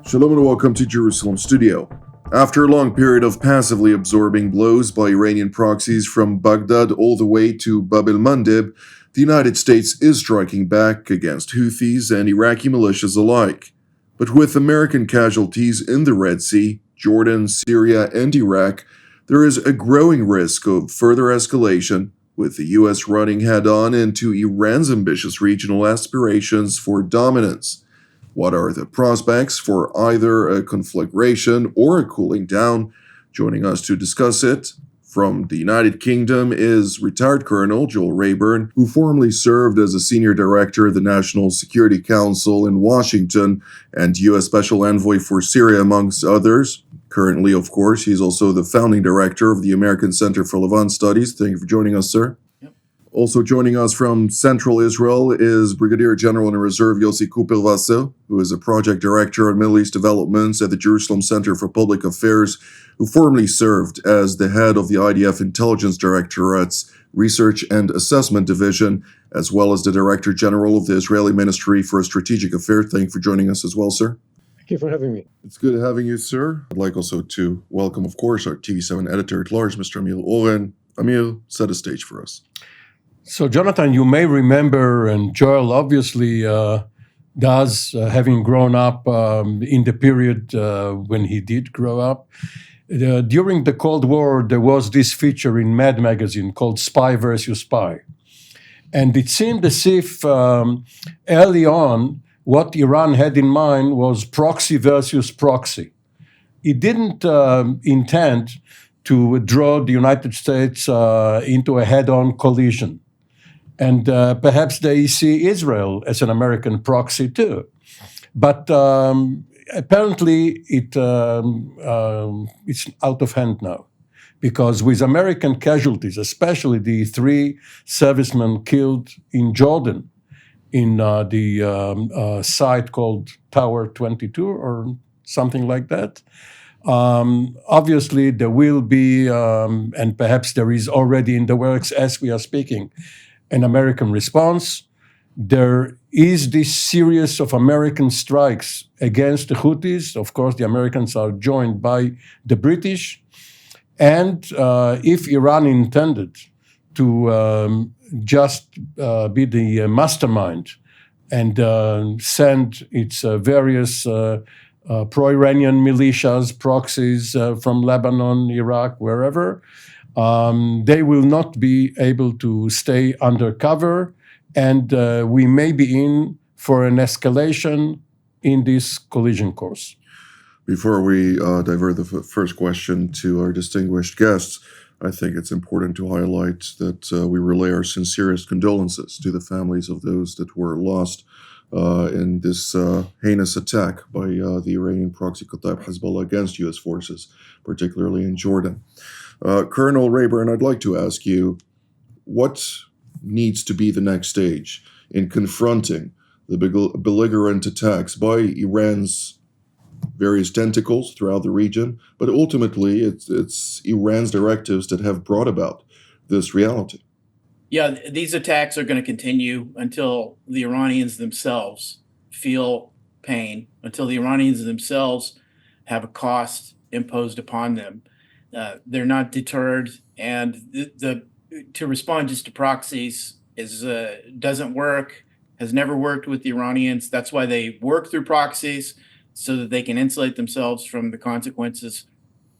Shalom and welcome to Jerusalem Studio. After a long period of passively absorbing blows by Iranian proxies from Baghdad all the way to Bab-el-Mandeb, the United States is striking back against Houthis and Iraqi militias alike. But with American casualties in the Red Sea, Jordan, Syria, and Iraq, there is a growing risk of further escalation, with the U.S. running head-on into Iran's ambitious regional aspirations for dominance. What are the prospects for either a conflagration or a cooling down? Joining us to discuss it from the United Kingdom is retired Colonel Joel Rayburn, who formerly served as a senior director of the National Security Council in Washington and U.S. Special Envoy for Syria, amongst others. Currently, of course, he's also the founding director of the American Center for Levant Studies. Thank you for joining us, sir. Also joining us from Central Israel is Brigadier General in Reserve Yossi Kuperwasser, who is a project director on Middle East developments at the Jerusalem Center for Public Affairs, who formerly served as the head of the IDF Intelligence Directorate's Research and Assessment Division, as well as the Director General of the Israeli Ministry for Strategic Affairs. Thank you for joining us as well, sir. Thank you for having me. It's good having you, sir. I'd like also to welcome, of course, our TV7 editor-at-large, Mr. Oren. Amir, set a stage for us. So, Jonathan, you may remember, and Joel obviously does, having grown up in the period when he did grow up. During the Cold War, there was this feature in Mad magazine called Spy versus Spy. And it seemed as if early on, what Iran had in mind was proxy versus proxy. It didn't intend to draw the United States into a head-on collision. And perhaps they see Israel as an American proxy too. But apparently it's out of hand now. Because with American casualties, especially the 3 servicemen killed in Jordan, in the site called Tower 22 or something like that, obviously there will be, and perhaps there is already in the works as we are speaking, an American response. There is this series of American strikes against the Houthis. Of course, the Americans are joined by the British. And if Iran intended to just be the mastermind and send its various pro-Iranian militias, proxies from Lebanon, Iraq, wherever, they will not be able to stay undercover, and we may be in for an escalation in this collision course. Before we divert the first question to our distinguished guests, I think it's important to highlight that we relay our sincerest condolences to the families of those that were lost in this heinous attack by the Iranian proxy Kataib Hezbollah against U.S. forces, particularly in Jordan. Colonel Rayburn, I'd like to ask you, what needs to be the next stage in confronting the belligerent attacks by Iran's various tentacles throughout the region, but ultimately it's Iran's directives that have brought about this reality? Yeah, these attacks are going to continue until the Iranians themselves feel pain, until the Iranians themselves have a cost imposed upon them. They're not deterred, and to respond just to proxies doesn't work, has never worked with the Iranians. That's why they work through proxies, so that they can insulate themselves from the consequences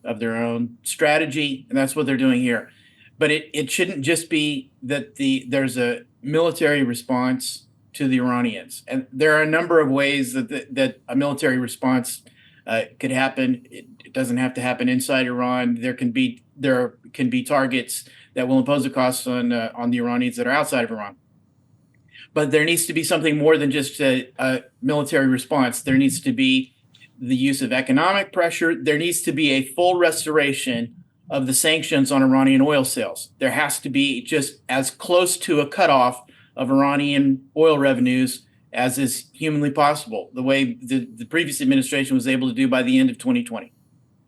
of their own strategy, and that's what they're doing here. But it shouldn't just be that there's a military response to the Iranians, and there are a number of ways that a military response could happen. It doesn't have to happen inside Iran. There can be targets that will impose a cost on the Iranians that are outside of Iran. But there needs to be something more than just a military response. There needs to be the use of economic pressure. There needs to be a full restoration of the sanctions on Iranian oil sales. There has to be just as close to a cutoff of Iranian oil revenues as is humanly possible, the way the previous administration was able to do by the end of 2020.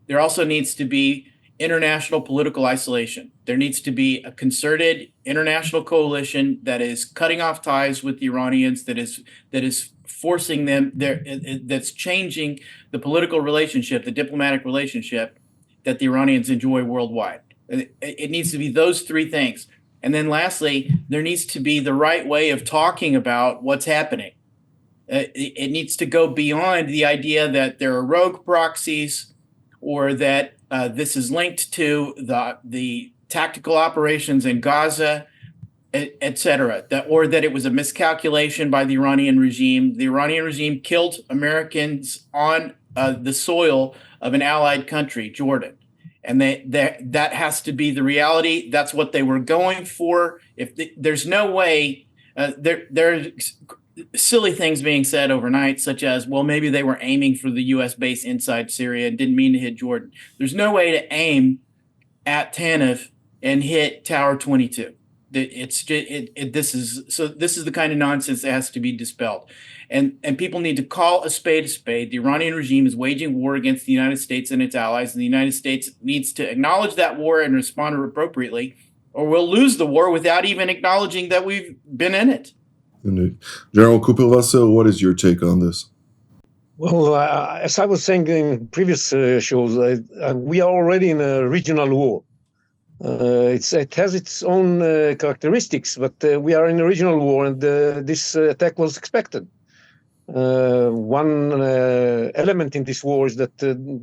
There also needs to be international political isolation. There needs to be a concerted international coalition that is cutting off ties with the Iranians, that is forcing them there, that's changing the political relationship, the diplomatic relationship that the Iranians enjoy worldwide. It needs to be those three things. And then lastly, there needs to be the right way of talking about what's happening. It needs to go beyond the idea that there are rogue proxies, or that this is linked to the tactical operations in Gaza, et cetera, or that it was a miscalculation by the Iranian regime. The Iranian regime killed Americans on the soil of an allied country, Jordan. And that has to be the reality. That's what they were going for. There's no way, there's silly things being said overnight, such as, well, maybe they were aiming for the U.S. base inside Syria and didn't mean to hit Jordan. There's no way to aim at Tanif and hit Tower 22. This is the kind of nonsense that has to be dispelled, and people need to call a spade a spade. The Iranian regime is waging war against the United States and its allies, and the United States needs to acknowledge that war and respond appropriately, or we'll lose the war without even acknowledging that we've been in it. Indeed. General Kuperwasser, what is your take on this? Well, as I was saying in previous shows, we are already in a regional war. It has its own characteristics, but we are in a regional war, and this attack was expected. One element in this war is that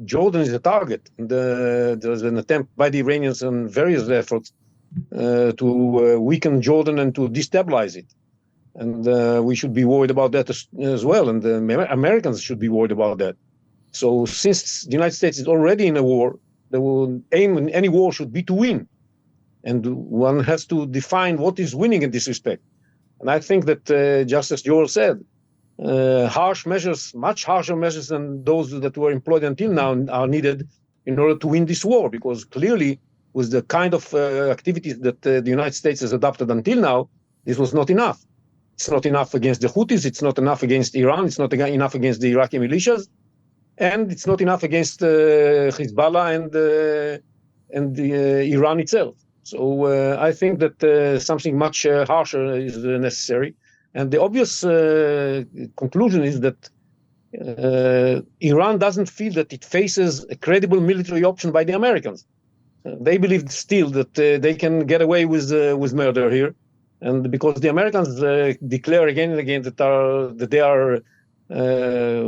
Jordan is a target. There's an attempt by the Iranians on various efforts to weaken Jordan and to destabilize it. And we should be worried about that as well, and the Americans should be worried about that. So since the United States is already in a war, the aim in any war should be to win. And one has to define what is winning in this respect. And I think that, just as Joel said, harsh measures, much harsher measures than those that were employed until now, are needed in order to win this war, because clearly with the kind of activities that the United States has adopted until now, this was not enough. It's not enough against the Houthis, it's not enough against Iran, it's not enough against the Iraqi militias, and it's not enough against Hezbollah and Iran itself. So I think that something much harsher is necessary. And the obvious conclusion is that Iran doesn't feel that it faces a credible military option by the Americans. They believe still that they can get away with murder here. And because the Americans declare again and again that they are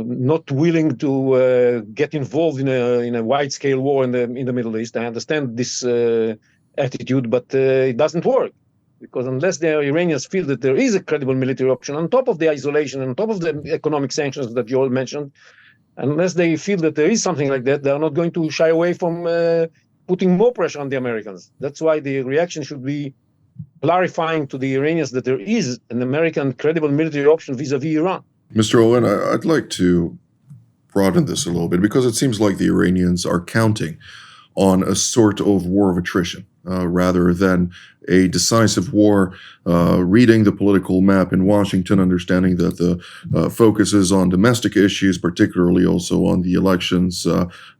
not willing to get involved in a wide-scale war in the Middle East. I understand this attitude, but it doesn't work, because unless the Iranians feel that there is a credible military option on top of the isolation, on top of the economic sanctions that you all mentioned, unless they feel that there is something like that, they are not going to shy away from putting more pressure on the Americans. That's why the reaction should be clarifying to the Iranians that there is an American credible military option vis-a-vis Iran. Mr. Owen, I'd like to broaden this a little bit, because it seems like the Iranians are counting on a sort of war of attrition rather than a decisive war, reading the political map in Washington, understanding that the focus is on domestic issues, particularly also on the elections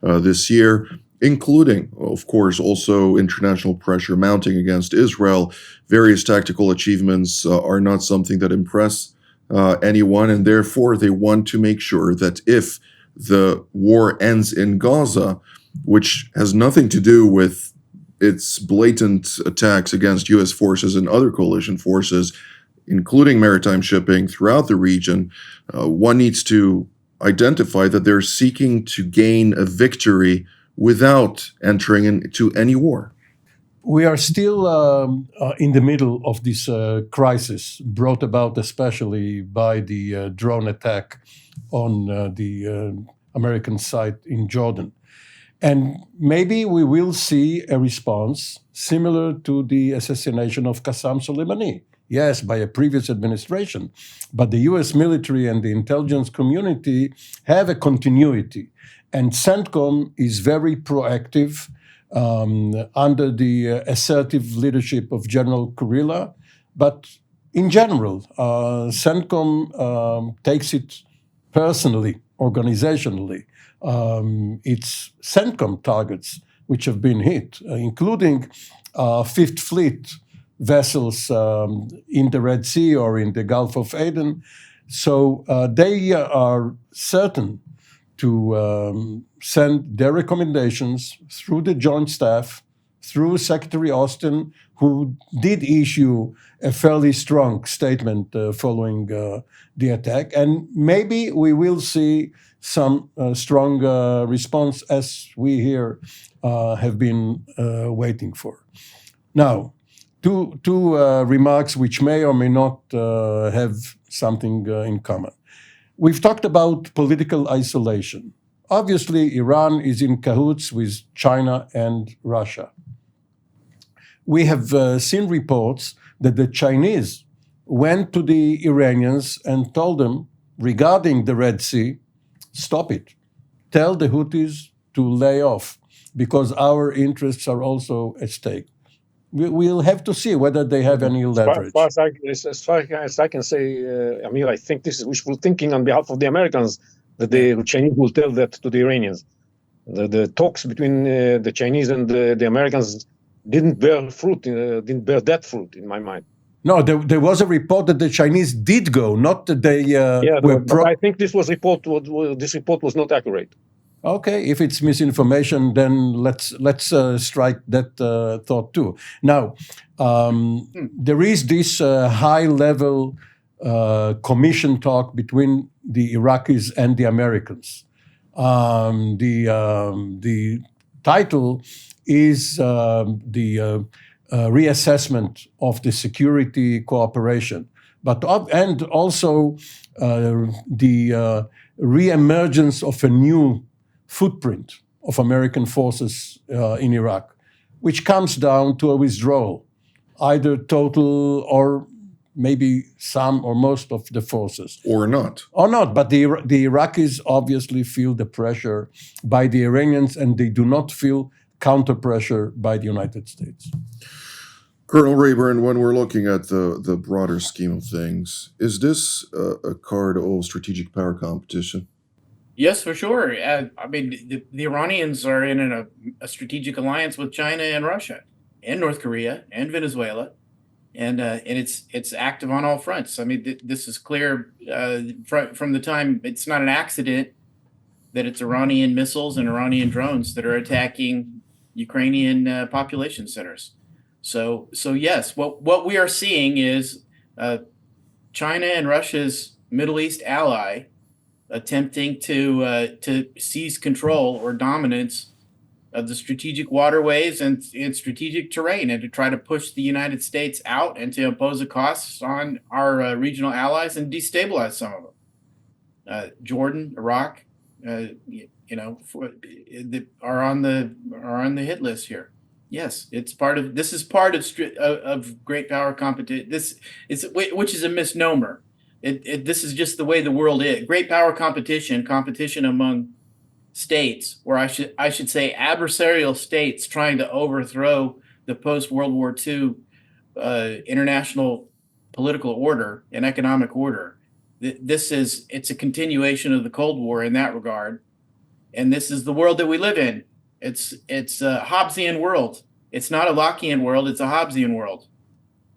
this year, including, of course, also international pressure mounting against Israel. Various tactical achievements are not something that impress anyone, and therefore they want to make sure that if the war ends in Gaza, which has nothing to do with its blatant attacks against U.S. forces and other coalition forces, including maritime shipping throughout the region, one needs to identify that they're seeking to gain a victory without entering into any war. We are still in the middle of this crisis, brought about especially by the drone attack on the American site in Jordan. And maybe we will see a response similar to the assassination of Qasem Soleimani. Yes, by a previous administration. But the US military and the intelligence community have a continuity. And CENTCOM is very proactive under the assertive leadership of General Kurilla. But in general, CENTCOM takes it personally, organizationally. It's CENTCOM targets which have been hit, including Fifth Fleet vessels in the Red Sea or in the Gulf of Aden. So they are certain to send their recommendations through the Joint Staff, through Secretary Austin, who did issue a fairly strong statement following the attack. And maybe we will see some strong response, as we here have been waiting for. Now, two remarks which may or may not have something in common. We've talked about political isolation. Obviously, Iran is in cahoots with China and Russia. We have seen reports that the Chinese went to the Iranians and told them, regarding the Red Sea, stop it. Tell the Houthis to lay off, because our interests are also at stake. We'll have to see whether they have any leverage. As far as I can say, Amir, I think this is wishful thinking on behalf of the Americans, that the Chinese will tell that to the Iranians. The talks between the Chinese and the Americans didn't bear fruit, didn't bear that fruit in my mind. No, there was a report that the Chinese did go, not that they were but I think this report was not accurate. Okay, if it's misinformation, then let's strike that thought too. Now, there is this high-level commission talk between the Iraqis and the Americans. The title is the reassessment of the security cooperation, and also the reemergence of a new footprint of American forces in Iraq, which comes down to a withdrawal, either total or maybe some or most of the forces. Or not. Or not, but the Iraqis obviously feel the pressure by the Iranians, and they do not feel counter-pressure by the United States. Colonel Rayburn, when we're looking at the broader scheme of things, is this a card of strategic power competition? Yes, for sure. I mean, the Iranians are in a strategic alliance with China and Russia and North Korea and Venezuela, and it's active on all fronts. I mean, this is clear from the time. It's not an accident that it's Iranian missiles and Iranian drones that are attacking Ukrainian population centers. So yes, what we are seeing is China and Russia's Middle East ally attempting to seize control or dominance of the strategic waterways and strategic terrain, and to try to push the United States out and to impose a cost on our regional allies and destabilize some of them. Jordan, Iraq, are on the hit list here. Yes, it's part of. This is part of great power competition. Which is a misnomer. This is just the way the world is. Great power competition among states, or I should say adversarial states trying to overthrow the post-World War II international political order and economic order. It's a continuation of the Cold War in that regard, and this is the world that we live in. It's a Hobbesian world. It's not a Lockean world. It's a Hobbesian world,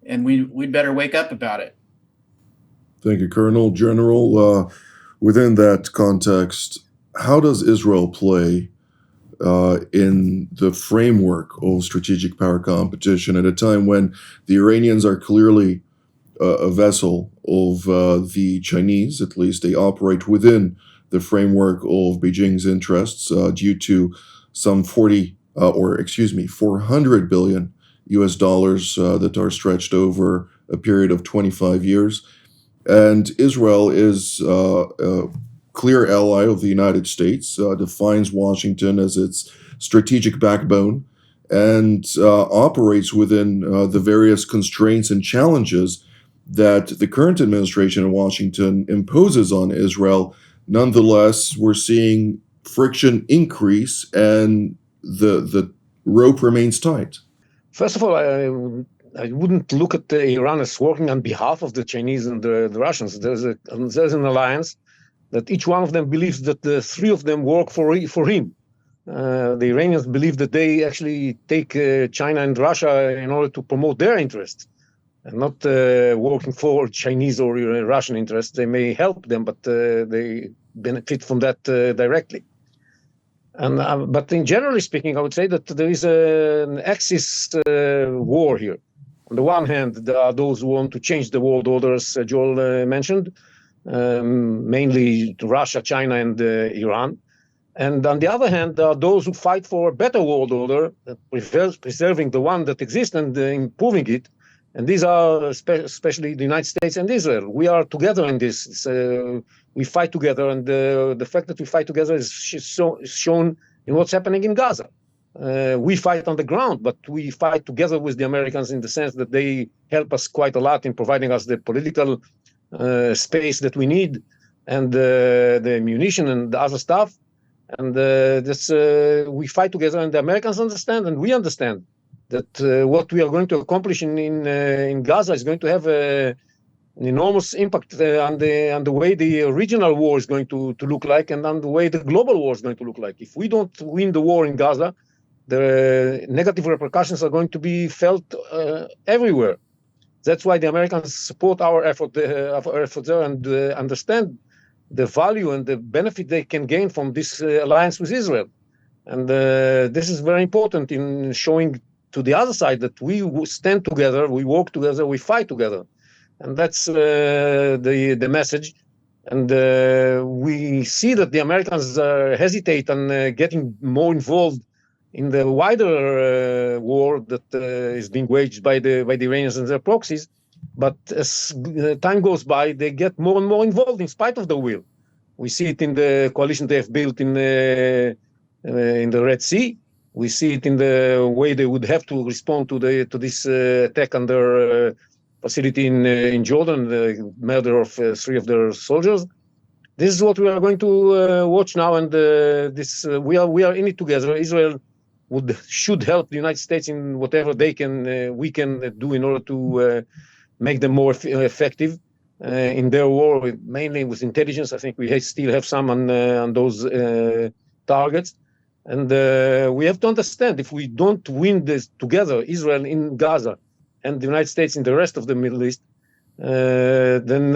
and we'd better wake up about it. Thank you, Colonel. General, within that context, how does Israel play in the framework of strategic power competition at a time when the Iranians are clearly a vessel of the Chinese? At least they operate within the framework of Beijing's interests due to some 400 billion US dollars that are stretched over a period of 25 years. And Israel is a clear ally of the United States, defines Washington as its strategic backbone, and operates within the various constraints and challenges that the current administration in Washington imposes on Israel. Nonetheless, we're seeing friction increase and the rope remains tight. First of all, I wouldn't look at Iran as working on behalf of the Chinese and the Russians. There's an alliance that each one of them believes that the three of them work for him. The Iranians believe that they actually take China and Russia in order to promote their interests. and not working for Chinese or Russian interests. They may help them, but they benefit from that directly. And but in generally speaking, I would say that there is an axis war here. On the one hand, there are those who want to change the world order, as Joel mentioned, mainly Russia, China, and Iran. And on the other hand, there are those who fight for a better world order, preserving the one that exists and improving it. And these are especially the United States and Israel. We are together in this. We fight together, and the fact that we fight together is shown in what's happening in Gaza. We fight on the ground, but we fight together with the Americans in the sense that they help us quite a lot in providing us the political space that we need, and the munition and the other stuff. And we fight together, and the Americans understand, and we understand that what we are going to accomplish in Gaza is going to have an enormous impact on the way the regional war is going to look like, and on the way the global war is going to look like. If we don't win the war in Gaza, the negative repercussions are going to be felt everywhere. That's why the Americans support our effort there and understand the value and the benefit they can gain from this alliance with Israel. And this is very important in showing to the other side that we stand together, we work together, we fight together. And that's the message. And we see that the Americans hesitate on getting more involved in the wider war that is being waged by the Iranians and their proxies. But as time goes by, they get more and more involved in spite of their will. We see it in the coalition they have built in the Red Sea. We see it in the way they would have to respond to this attack on their facility in Jordan, the murder of 3 of their soldiers. This is what we are going to watch now, and we are in it together. Israel should help the United States in whatever we can do in order to make them more effective in their war, mainly with intelligence. I think we still have some on those targets. And we have to understand, if we don't win this together, Israel in Gaza and the United States in the rest of the Middle East, then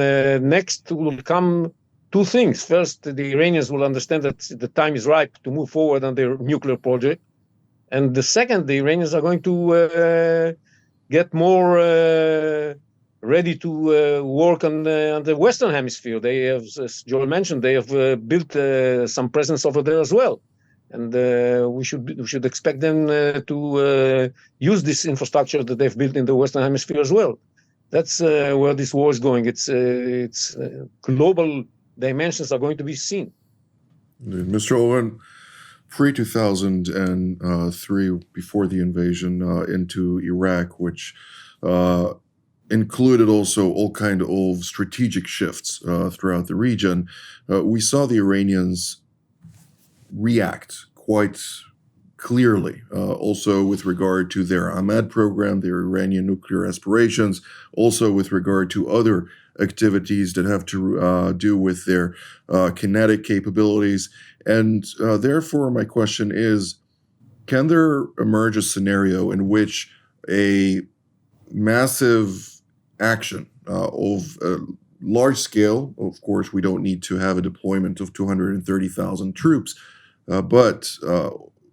next will come 2 things. First, the Iranians will understand that the time is ripe to move forward on their nuclear project. And the second, the Iranians are going to get more ready to work on the Western Hemisphere. They have, as Joel mentioned, they have built some presence over there as well. And we should expect them to use this infrastructure that they've built in the Western Hemisphere as well. That's where this war is going. It's global dimensions are going to be seen. Mr. Oren, pre-2003, before the invasion into Iraq, which included also all kind of strategic shifts throughout the region, we saw the Iranians react quite clearly, also with regard to their Ahmad program, their Iranian nuclear aspirations, also with regard to other activities that have to do with their kinetic capabilities. And therefore, my question is, can there emerge a scenario in which a massive action of large scale, of course, we don't need to have a deployment of 230,000 troops, but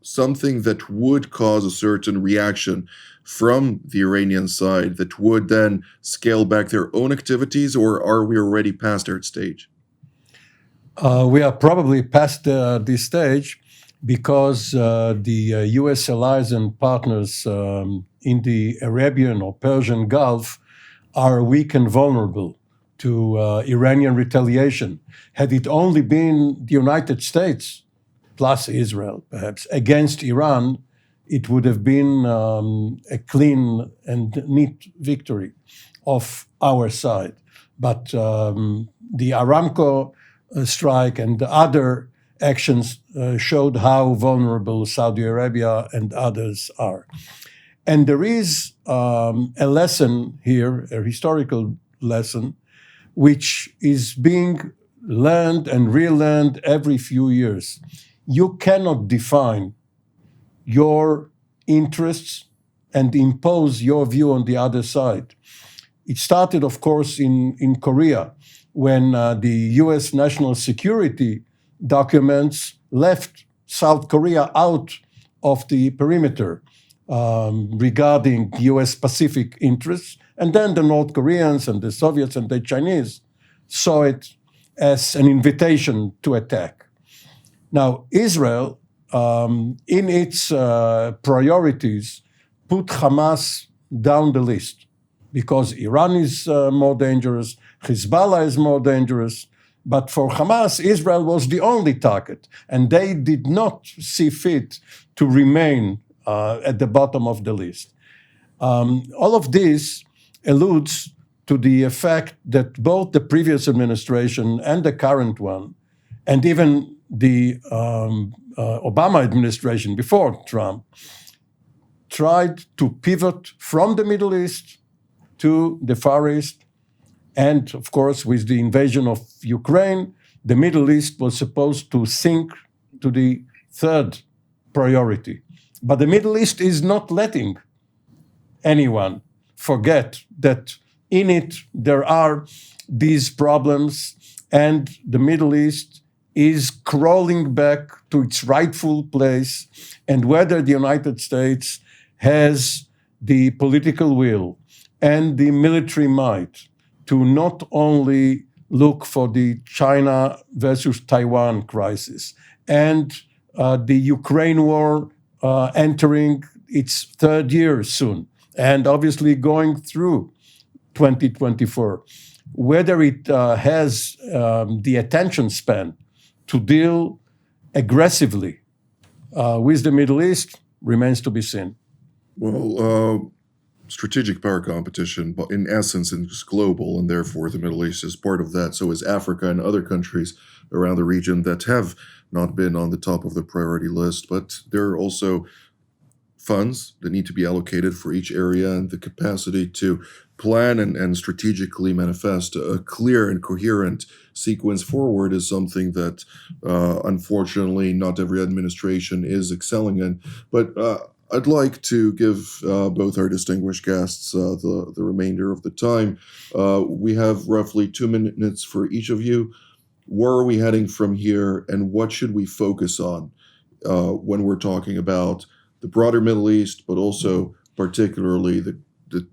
something that would cause a certain reaction from the Iranian side that would then scale back their own activities, or are we already past that stage? We are probably past this stage because the U.S. allies and partners in the Arabian or Persian Gulf are weak and vulnerable to Iranian retaliation. Had it only been the United States, plus Israel perhaps, against Iran, it would have been a clean and neat victory of our side. But the Aramco strike and the other actions showed how vulnerable Saudi Arabia and others are. And there is a lesson here, a historical lesson, which is being learned and relearned every few years. You cannot define your interests and impose your view on the other side. It started, of course, in Korea, when the US national security documents left South Korea out of the perimeter regarding US Pacific interests. And then the North Koreans and the Soviets and the Chinese saw it as an invitation to attack. Now, Israel, in its priorities, put Hamas down the list because Iran is more dangerous, Hezbollah is more dangerous. But for Hamas, Israel was the only target, and they did not see fit to remain at the bottom of the list. All of this alludes to the effect that both the previous administration and the current one, and even the Obama administration before Trump, tried to pivot from the Middle East to the Far East. And of course, with the invasion of Ukraine, the Middle East was supposed to sink to the third priority. But the Middle East is not letting anyone forget that in it there are these problems, and the Middle East is crawling back to its rightful place, and whether the United States has the political will and the military might to not only look for the China versus Taiwan crisis and the Ukraine war entering its third year soon, and obviously going through 2024, whether it has the attention span to deal aggressively with the Middle East remains to be seen. Well, strategic power competition, but in essence, it's global, and therefore the Middle East is part of that. So is Africa and other countries around the region that have not been on the top of the priority list. But there are also funds that need to be allocated for each area, and the capacity to plan and strategically manifest a clear and coherent sequence forward is something that, unfortunately, not every administration is excelling in. But I'd like to give both our distinguished guests the remainder of the time. We have roughly 2 minutes for each of you. Where are we heading from here, and what should we focus on when we're talking about the broader Middle East, but also particularly the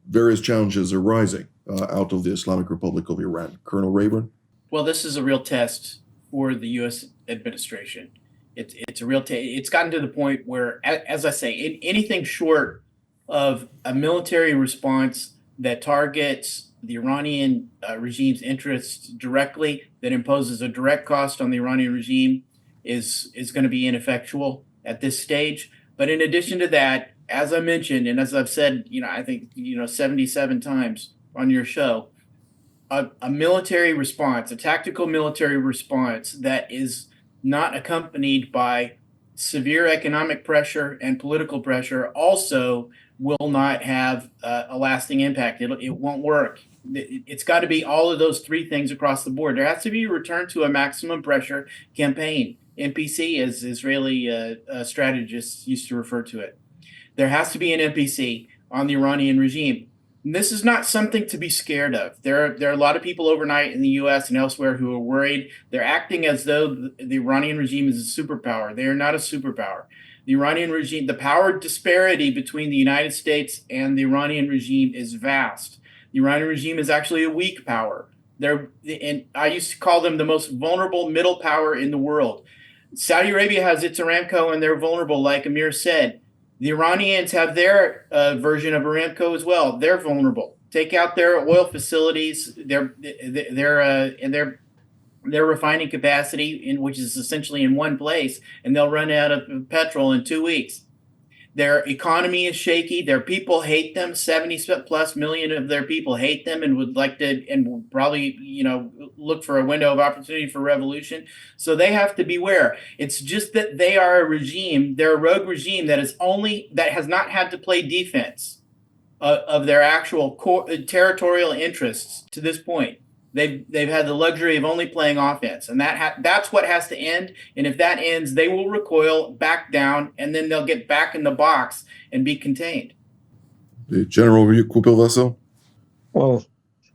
various challenges arising out of the Islamic Republic of Iran? Colonel Rayburn? Well, this is a real test for the U.S. administration. It's a real it's gotten to the point where, as I say, anything short of a military response that targets the Iranian regime's interests directly, that imposes a direct cost on the Iranian regime, is going to be ineffectual at this stage. But in addition to that, as I mentioned, and as I've said, I think 77 times on your show, a military response, a tactical military response that is not accompanied by severe economic pressure and political pressure also will not have a lasting impact. It won't work. It's got to be all of those three things across the board. There has to be a return to a maximum pressure campaign, MPC, as Israeli strategists used to refer to it. There has to be an MPC on the Iranian regime. And this is not something to be scared of. There are a lot of people overnight in the U.S. and elsewhere who are worried. They're acting as though the Iranian regime is a superpower. They are not a superpower. The Iranian regime, the power disparity between the United States and the Iranian regime is vast. The Iranian regime is actually a weak power. And I used to call them the most vulnerable middle power in the world. Saudi Arabia has its Aramco, and they're vulnerable, like Amir said. The Iranians have their version of Aramco as well. They're vulnerable. Take out their oil facilities, their refining capacity, which is essentially in one place, and they'll run out of petrol in 2 weeks. Their economy is shaky. Their people hate them. 70+ million of their people hate them and would like to, and will probably, look for a window of opportunity for revolution. So they have to beware. It's just that they are a regime. They're a rogue regime that has not had to play defense of their actual territorial interests to this point. They've had the luxury of only playing offense, and that's what has to end. And if that ends, they will recoil, back down, and then they'll get back in the box and be contained. General Kuperwasser? Well,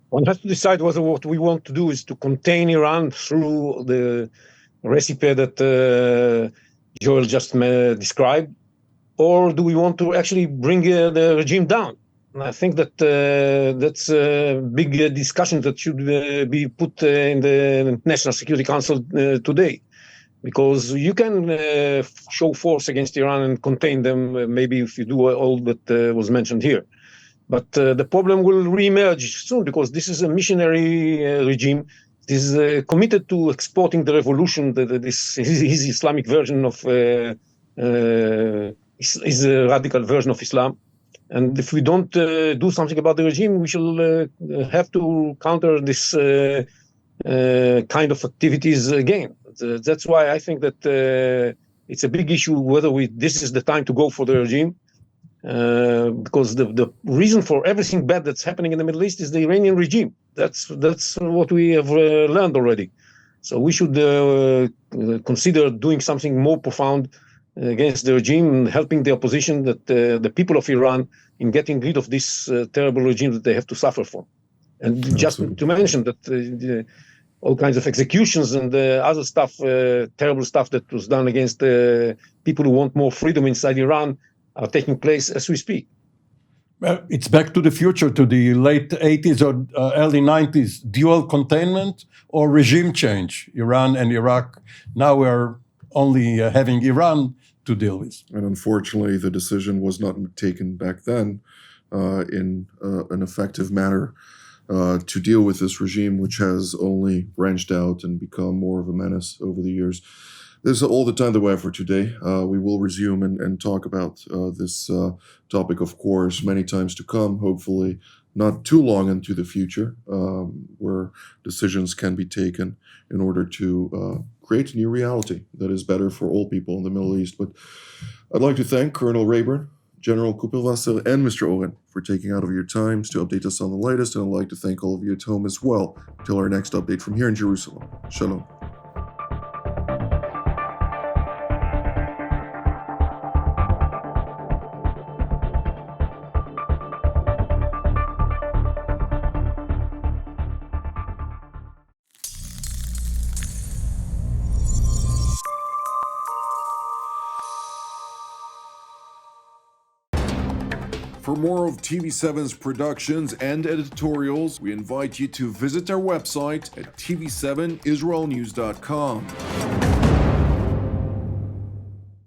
One has to decide whether what we want to do is to contain Iran through the recipe that Joel just described, or do we want to actually bring the regime down? And I think that that's a big discussion that should be put in the National Security Council today. Because you can show force against Iran and contain them, maybe if you do all that was mentioned here. But the problem will reemerge soon because this is a missionary regime. This is committed to exporting the revolution, his Islamic version of is a radical version of Islam. And if we don't do something about the regime, we shall have to counter this kind of activities again. That's why I think that it's a big issue whether this is the time to go for the regime. Because the reason for everything bad that's happening in the Middle East is the Iranian regime. That's what we have learned already. So we should consider doing something more profound against the regime and helping the opposition, that the people of Iran, in getting rid of this terrible regime that they have to suffer from. And just to mention that all kinds of executions and other stuff, terrible stuff that was done against people who want more freedom inside Iran are taking place as we speak. Well, it's back to the future, to the late 80s or early 90s. Dual containment or regime change, Iran and Iraq. Now we're only having Iran to deal with. And unfortunately, the decision was not taken back then in an effective manner to deal with this regime, which has only branched out and become more of a menace over the years. This is all the time that we have for today. We will resume and talk about this topic, of course, many times to come, hopefully not too long into the future, where decisions can be taken in order to create a new reality that is better for all people in the Middle East. But I'd like to thank Colonel Rayburn, General Kuperwasser, and Mr. Oren for taking out of your times to update us on the latest, and I'd like to thank all of you at home as well. Till our next update from here in Jerusalem. Shalom. For more of TV7's productions and editorials, we invite you to visit our website at tv7israelnews.com.